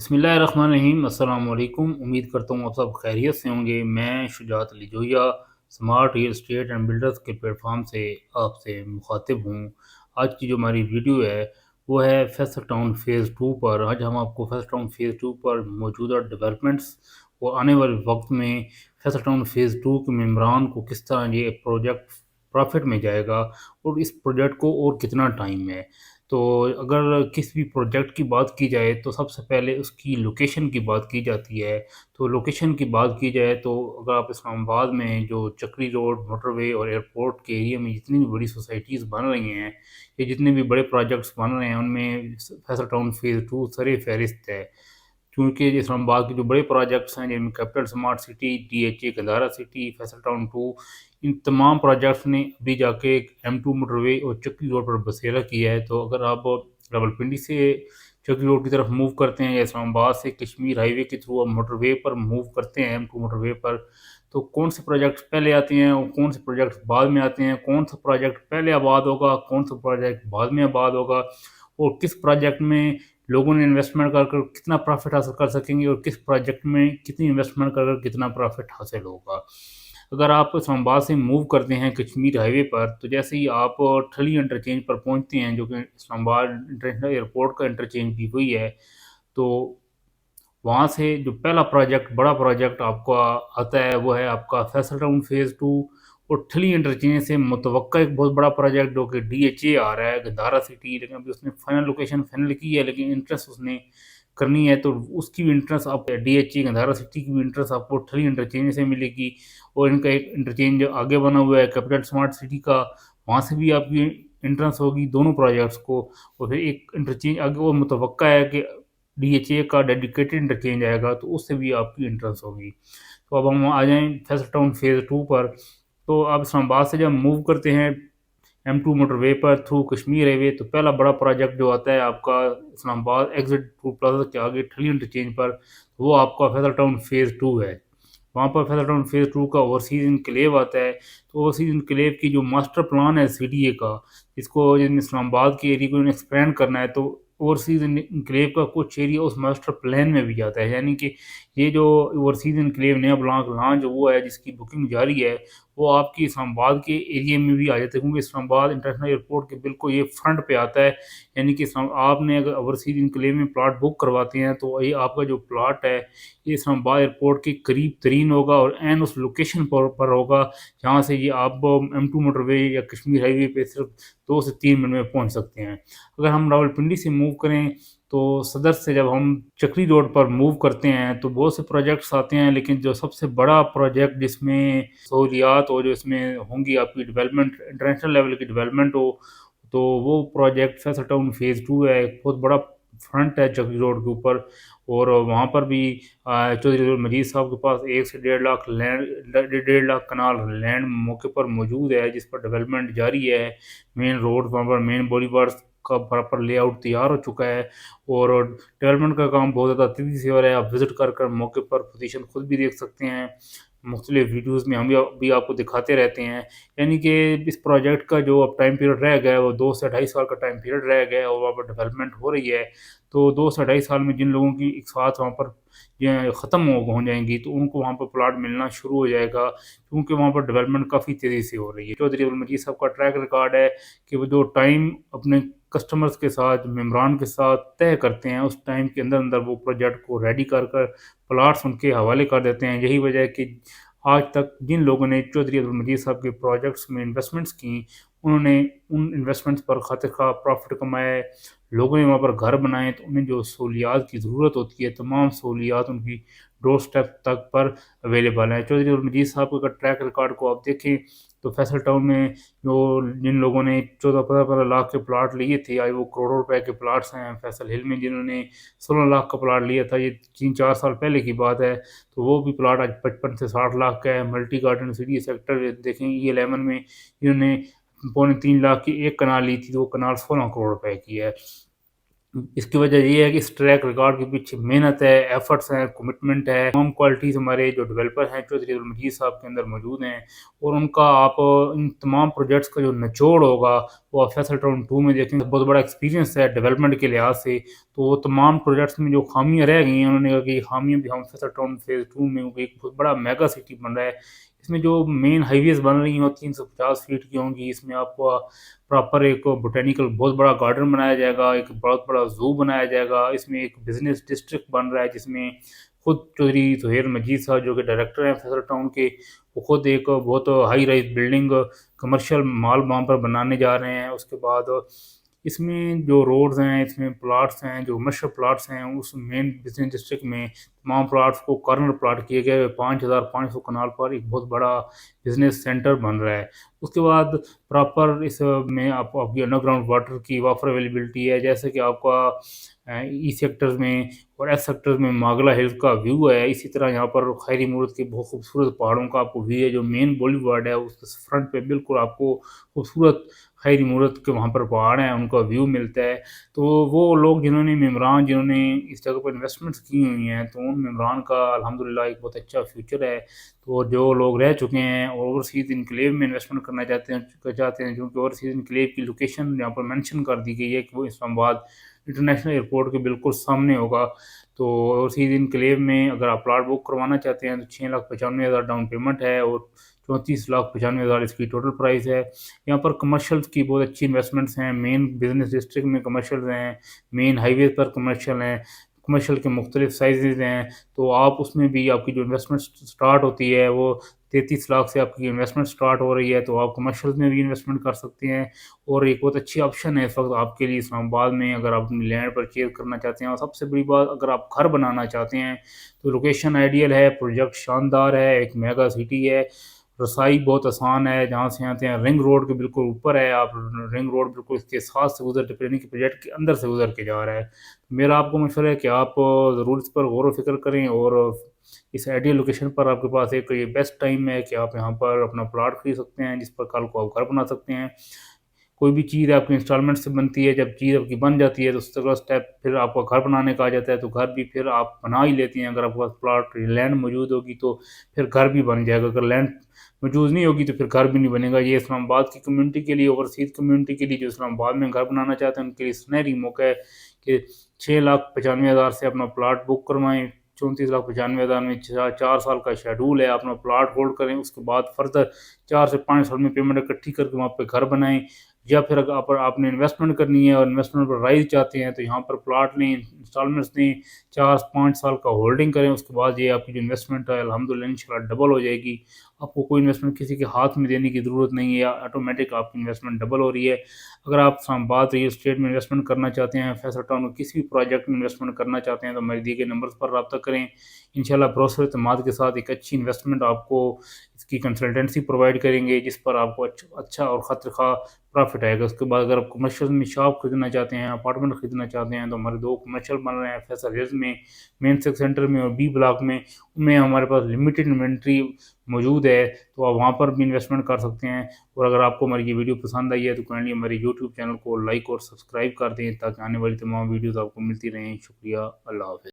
बिस्मिल्लाहिर्रहमानिर्रहीम अस्सलाम वालेकुम। उम्मीद करता हूँ आप सब खैरियत से होंगे। मैं Shujaat Ali Zoya smart real estate and builders के प्लेटफॉर्म से आपसे मुखातिब हूँ। आज की जो हमारी वीडियो है वो है फैसल टाउन फ़ेज़ टू पर। आज हम आपको फैसल टाउन फ़ेज़ टू पर मौजूदा डेवलपमेंट्स और आने वाले वक्त में फैसल टाउन फ़ेज़ टू के मेम्बरान को किस तरह ये प्रोजेक्ट प्रॉफिट में जाएगा और इस प्रोजेक्ट को और कितना टाइम है। तो अगर किसी भी प्रोजेक्ट की बात की जाए तो सबसे पहले उसकी लोकेशन की बात की जाती है। तो लोकेशन की बात की जाए तो अगर आप इस्लामाबाद में जो चक्री रोड, मोटरवे और एयरपोर्ट के एरिया में जितनी भी बड़ी सोसाइटीज़ बन रही हैं, या जितने भी बड़े प्रोजेक्ट्स बन रहे हैं, उनमें फैसल टाउन फ़ेज़ टू सर-ए-फ़हरिस्त है। क्योंकि इस्लामाबाद के जो बड़े प्रोजेक्ट्स हैं जिनमें capital smart city, DHA Gandhara city, Faisal town two, इन तमाम प्रोजेक्ट्स ने अभी जाके M2 मोटरवे और चक्की रोड पर बसेरा किया है। तो अगर आप रावलपिंडी से चक्की रोड की तरफ मूव करते हैं या इस्लामाबाद से कश्मीर हाईवे के थ्रू आप मोटरवे पर मूव करते हैं M2 मोटरवे पर, तो कौन से प्रोजेक्ट्स पहले आते हैं और कौन से प्रोजेक्ट्स बाद में आते हैं, कौन सा प्रोजेक्ट पहले आबाद होगा, कौन सा प्रोजेक्ट बाद में आबाद होगा, और किस प्रोजेक्ट में लोगों ने इन्वेस्टमेंट कर कर कितना प्रॉफिट हासिल कर सकेंगे और किस प्रोजेक्ट में कितनी इन्वेस्टमेंट कर कर कितना प्रॉफिट हासिल होगा। अगर आप इस्लामाबाद से मूव करते हैं कश्मीर हाईवे पर, तो जैसे ही आप ठली इंटरचेंज पर पहुंचते हैं, जो कि इस्लामाबाद इंटरनेशनल एयरपोर्ट का इंटरचेंज भी हुई है, तो वहाँ से जो पहला प्रोजेक्ट, बड़ा प्रोजेक्ट आपका आता है वो है आपका फैसल टाउन फ़ेज़ टू। और ठली इंटरचेंज से मुतवक्का एक बहुत बड़ा प्रोजेक्ट जो कि डीएचए आ रहा है गंदारा सिटी, लेकिन अभी उसने फाइनल लोकेशन फाइनल की है, लेकिन इंटरेस्ट उसने करनी है तो उसकी भी इंटरेस्ट आप डीएचए गंदारा सिटी की भी इंटरेस्ट आपको ठली इंटरचेंज से मिलेगी। और इनका एक इंटरचेंज आगे बना हुआ है कैपिटल स्मार्ट सिटी का, वहाँ से भी आपकी इंटरेस्ट होगी दोनों प्रोजेक्ट्स को। और फिर एक इंटरचेंज आगे और मुतवक्का है कि डीएचए का डेडिकेटेड इंटरचेंज आएगा, तो उससे भी आपकी इंटरेस्ट होगी। तो अब हम आ जाएँ फैसल टाउन फ़ेज़ टू पर। तो आप इस्लामाबाद से जब मूव करते हैं M2 मोटरवे पर थ्रू कश्मीर हाईवे, तो पहला बड़ा प्रोजेक्ट जो आता है आपका इस्लामाबाद एग्जिट टू प्लाजा के आगे ठली इंटरचेंज पर, वो आपका फैसल टाउन फ़ेज़ टू है। वहाँ पर फैसल टाउन फ़ेज़ टू का ओवरसीज़ इनक्लेव आता है। तो ओवरसीज़ इनक्लेव की जो मास्टर प्लान है सीडीए का, इसको जिन इस्लामाबाद के एरिया को एक्सपेंड करना है, तो ओवरसीज़ इनक्लेव का कुछ एरिया उस मास्टर प्लान में भी जाता है। यानी कि ये जो ओवरसीज़ इनक्लेव नया ब्लॉक लॉन्च हुआ है, जिसकी बुकिंग जारी है, वो आपकी इस्लामाबाद के एरिया में भी आ जाते हैं, क्योंकि इस्लामाबाद इंटरनेशनल एयरपोर्ट के बिल्कुल ये फ्रंट पे आता है। यानी कि आपने अगर ओवरसीज़ इनक्लेव में प्लॉट बुक करवाते हैं, तो ये आपका जो प्लॉट है ये इस्लामाबाद एयरपोर्ट के करीब तरीन होगा और एन उस लोकेशन पर होगा जहाँ से ये आप M2 मोटरवे या कश्मीर हाईवे पे सिर्फ 2 से 3 मिनट में पहुँच सकते हैं। अगर हम रावलपिंडी से मूव करें, तो सदर से जब हम चक्री रोड पर मूव करते हैं, तो बहुत से प्रोजेक्ट्स आते हैं, लेकिन जो सबसे बड़ा प्रोजेक्ट जिसमें सहूलियात और जो इसमें होंगी आपकी डेवलपमेंट, इंटरनेशनल लेवल की डेवलपमेंट हो, तो वो project Faisal town phase to है। एक बहुत बड़ा फ्रंट है चक्री रोड के ऊपर। और वहाँ पर भी चौधरी अब्दुल मजीद साहब के पास 1 से 1.5 लाख लैंड, 1.5 लाख कनाल लैंड मौके पर मौजूद है, जिस पर डेवलपमेंट जारी है। मेन रोड वहाँ पर, मेन बॉलीवर्स का प्रॉपर लेआउट तैयार हो चुका है और डेवलपमेंट का काम बहुत ज़्यादा तेज़ी से हो रहा है। आप विज़िट कर कर मौके पर पोजीशन खुद भी देख सकते हैं। मुख्तलिफ वीडियोज़ में हम भी आपको दिखाते रहते हैं। यानी कि इस प्रोजेक्ट का जो अब टाइम पीरियड रह गया है, वो 2 से 2.5 साल का टाइम पीरियड रह गया है और वहाँ पर डेवलपमेंट हो रही है। तो 2 से 2.5 साल में जिन लोगों की एक साथ वहाँ पर ये ख़त्म हो जाएंगी, तो उनको वहाँ पर प्लाट मिलना शुरू हो जाएगा, क्योंकि वहाँ पर डेवलपमेंट काफ़ी तेज़ी से हो रही है। चौधरी अब्दुल मजीद साहब का ट्रैक रिकॉर्ड है कि वो जो टाइम अपने कस्टमर्स के साथ, मेम्बरान के साथ तय करते हैं, उस टाइम के अंदर अंदर वो प्रोजेक्ट को रेडी कर कर प्लाट्स उनके हवाले कर देते हैं। यही वजह है कि आज तक जिन लोगों ने चौधरी अब्दुल मजीद साहब के प्रोजेक्ट्स में इन्वेस्टमेंट्स की, उन्होंने उन इन्वेस्टमेंट्स पर खातिर खा प्रॉफिट कमाया है। लोगों ने वहाँ पर घर बनाए, तो उन्हें जो सहूलियात की ज़रूरत होती है, तमाम सहूलियात उनकी डोर स्टेप तक पर अवेलेबल है। चौधरी अब्दुल मजीद साहब का ट्रैक रिकॉर्ड को आप देखें, तो फैसल टाउन में जो जिन लोगों ने 14-15 लाख के प्लाट लिए थे, आज वो करोड़ों रुपए के प्लाट्स हैं। फैसल हिल में जिन्होंने 16 लाख का प्लाट लिया था, ये 3-4 साल पहले की बात है, तो वो भी प्लाट आज 55 से 60 लाख का है। मल्टी गार्डन सिटी सेक्टर देखें, E11 में इन्होंने 2.25 लाख की एक कनाल ली थी, तो वो कनाल 16 करोड़ रुपए की है। इसकी वजह ये है कि इस ट्रैक रिकॉर्ड के पीछे मेहनत है, एफर्ट्स हैं, कमिटमेंट है, तमाम क्वालिटीज़ हमारे जो डेवलपर हैं चौधरी अब्दुल मजीद साहब के अंदर मौजूद हैं। और उनका आप इन तमाम प्रोजेक्ट्स का जो निचोड़ होगा वो आप फैसल टाउन 2 में देखेंगे। बहुत बड़ा एक्सपीरियंस है डेवलपमेंट के लिहाज से। तो वो तमाम प्रोजेक्ट्स में जो खामियां रह गई हैं, उन्होंने कहा कि खामियां भी हम फैसल टाउन फेज़ 2 में एक बहुत बड़ा मेगा सिटी बन रहा है। इसमें जो मेन हाईवेज बन रही हैं वो 350 फीट की होंगी। इसमें आपको प्रॉपर एक बोटेनिकल बहुत बड़ा गार्डन बनाया जाएगा, एक बहुत बड़ा ज़ू बनाया जाएगा। इसमें एक बिज़नेस डिस्ट्रिक्ट बन रहा है जिसमें खुद चौधरी सुहेल मजीद साहब जो कि डायरेक्टर हैं फैसल टाउन के, वो खुद एक बहुत high rise building commercial mall वहाँ पर बनाने जा रहे हैं। उसके बाद इसमें जो रोड्स हैं, इसमें प्लाट्स हैं, जो कमर्शियल प्लाट्स हैं, उस मेन बिजनेस डिस्ट्रिक्ट में तमाम प्लाट्स को कॉर्नर प्लाट किए गए। 5,500 कनाल पर एक बहुत बड़ा बिजनेस सेंटर बन रहा है। उसके बाद प्रॉपर इस में आपकी अंडरग्राउंड वाटर की वाटर अवेलेबिलिटी है, जैसे कि आपका ई सेक्टर्स में और एस सेक्टर्स में मागला हिल्स का व्यू है। इसी तरह यहाँ पर खैरी मूरत के बहुत खूबसूरत पहाड़ों का आपको व्यू है। जो मेन बॉलीवुड है उस फ्रंट पे बिल्कुल आपको खूबसूरत खैरी मूरत के वहाँ पर पहाड़ हैं, उनका व्यू मिलता है। तो वो लोग जिन्होंने मेम्बरान जिन्होंने इस जगह पर इन्वेस्टमेंट्स की हुई हैं, तो उन मेम्बरान का अल्हम्दुलिल्लाह एक बहुत अच्छा फ्यूचर है। तो जो लोग रह चुके हैं और ओवरसीज़ इनक्लेव में इन्वेस्टमेंट करना चाहते हैं, क्योंकि ओवरसीज़ इनक्लेव की लोकेशन यहाँ पर मेंशन कर दी गई है कि वो इस्लामाबाद इंटरनेशनल एयरपोर्ट के बिल्कुल सामने होगा। तो ओवरसीज़ इनक्लेव में अगर आप प्लॉट बुक करवाना चाहते हैं तो 6,95,000 डाउन पेमेंट है और 34,95,000 इसकी टोटल प्राइस है। यहाँ पर कमर्शियल्स की बहुत अच्छी इन्वेस्टमेंट्स हैं। मेन बिजनेस डिस्ट्रिक्ट में कमर्शियल हैं, मेन हाईवे पर कमर्शियल हैं, कमर्शियल के मुख्तलिफ साइजेज हैं। तो आप उसमें भी आपकी जो इन्वेस्टमेंट स्टार्ट होती है वो 33 लाख से आपकी इन्वेस्टमेंट स्टार्ट हो रही है। तो आप कमर्शियल में भी इन्वेस्टमेंट कर सकते हैं। और एक बहुत अच्छी ऑप्शन है इस वक्त आपके लिए इस्लामाबाद में, अगर आप अपनी लैंड परचेज करना चाहते हैं। और सबसे बड़ी बात, अगर आप घर बनाना चाहते हैं तो लोकेशन आइडियल है, प्रोजेक्ट शानदार है, एक मेगा सिटी है, रसाई बहुत आसान है। जहाँ से आते हैं रिंग रोड के बिल्कुल ऊपर है, आप रिंग रोड बिल्कुल इसके साथ से गुजर के, यानी कि प्रोजेक्ट के अंदर से गुजर के जा रहा है। मेरा आपको मशवरा है कि आप ज़रूर इस पर गौर व फिक्र करें। और इस आइडियल लोकेशन पर आपके पास एक ये बेस्ट टाइम है कि आप यहाँ पर अपना प्लॉट खरीद सकते हैं, जिस पर कल को आप घर बना सकते हैं। कोई भी चीज़ आपकी इंस्टॉलमेंट से बनती है, जब चीज़ आपकी बन जाती है तो उससे अगला स्टेप फिर आपका घर बनाने का आ जाता है। तो घर भी फिर आप बना ही लेते हैं। अगर आपके पास प्लॉट लैंड मौजूद होगी तो फिर घर भी बन जाएगा। अगर लैंड मौजूद नहीं होगी तो फिर घर भी नहीं बनेगा। ये इस्लामाबाद की कम्युनिटी के लिए, ओवरसीज़ कम्युनिटी के लिए जो इस्लामाबाद में घर बनाना चाहते हैं उनके लिए सुनहरी मौका है कि 6,95,000 से अपना प्लॉट बुक करवाएं। 34,95,000 में 4 साल का शेड्यूल है। अपना प्लॉट होल्ड करें, उसके बाद फर्दर 4 से 5 साल में पेमेंट इकट्ठी करके वहाँ पे घर बनाएं। या फिर अगर आपने इन्वेस्टमेंट करनी है और इन्वेस्टमेंट पर राइज चाहते हैं तो यहाँ पर प्लॉट लें, इंस्टॉलमेंट्स दें, 4-5 साल का होल्डिंग करें। उसके बाद ये आपकी जो इन्वेस्टमेंट है अल्हम्दुलिल्लाह इंशाल्लाह डबल हो जाएगी। आपको कोई इन्वेस्टमेंट किसी के हाथ में देने की ज़रूरत नहीं है, ऑटोमेटिक आपकी इन्वेस्टमेंट डबल हो रही है। अगर आप इस्लामाबाद रियल एस्टेट में इन्वेस्टमेंट करना चाहते हैं, फैसल टाउन में किसी भी प्रोजेक्ट में इन्वेस्टमेंट करना चाहते हैं, तो मेरे दिए गए नंबर्स पर रब्ता करें। इंशाल्लाह भरोसे और एतमाद के साथ एक अच्छी इन्वेस्टमेंट आपको इसकी कंसल्टेंसी प्रोवाइड करेंगे, जिस पर आपको अच्छा और खतरे खा प्रॉफिट आएगा। उसके बाद अगर आप कमर्शियल में शॉप खरीदना चाहते हैं, अपार्टमेंट खरीदना चाहते हैं, तो हमारे 2 कमर्शियल बन रहे हैं फैसल हिल्स में, मेन सिटी सेंटर में, और बी ब्लॉक में। उनमें हमारे पास लिमिटेड इन्वेंट्री मौजूद है, तो आप वहाँ पर भी इन्वेस्टमेंट कर सकते हैं। और अगर आपको हमारी ये वीडियो पसंद आई है तो काइंडली हमारे यूट्यूब चैनल को लाइक और सब्सक्राइब कर दें, ताकि आने वाली तमाम वीडियोज़ आपको मिलती रहें। शुक्रिया, अल्लाह हाफ़िज़।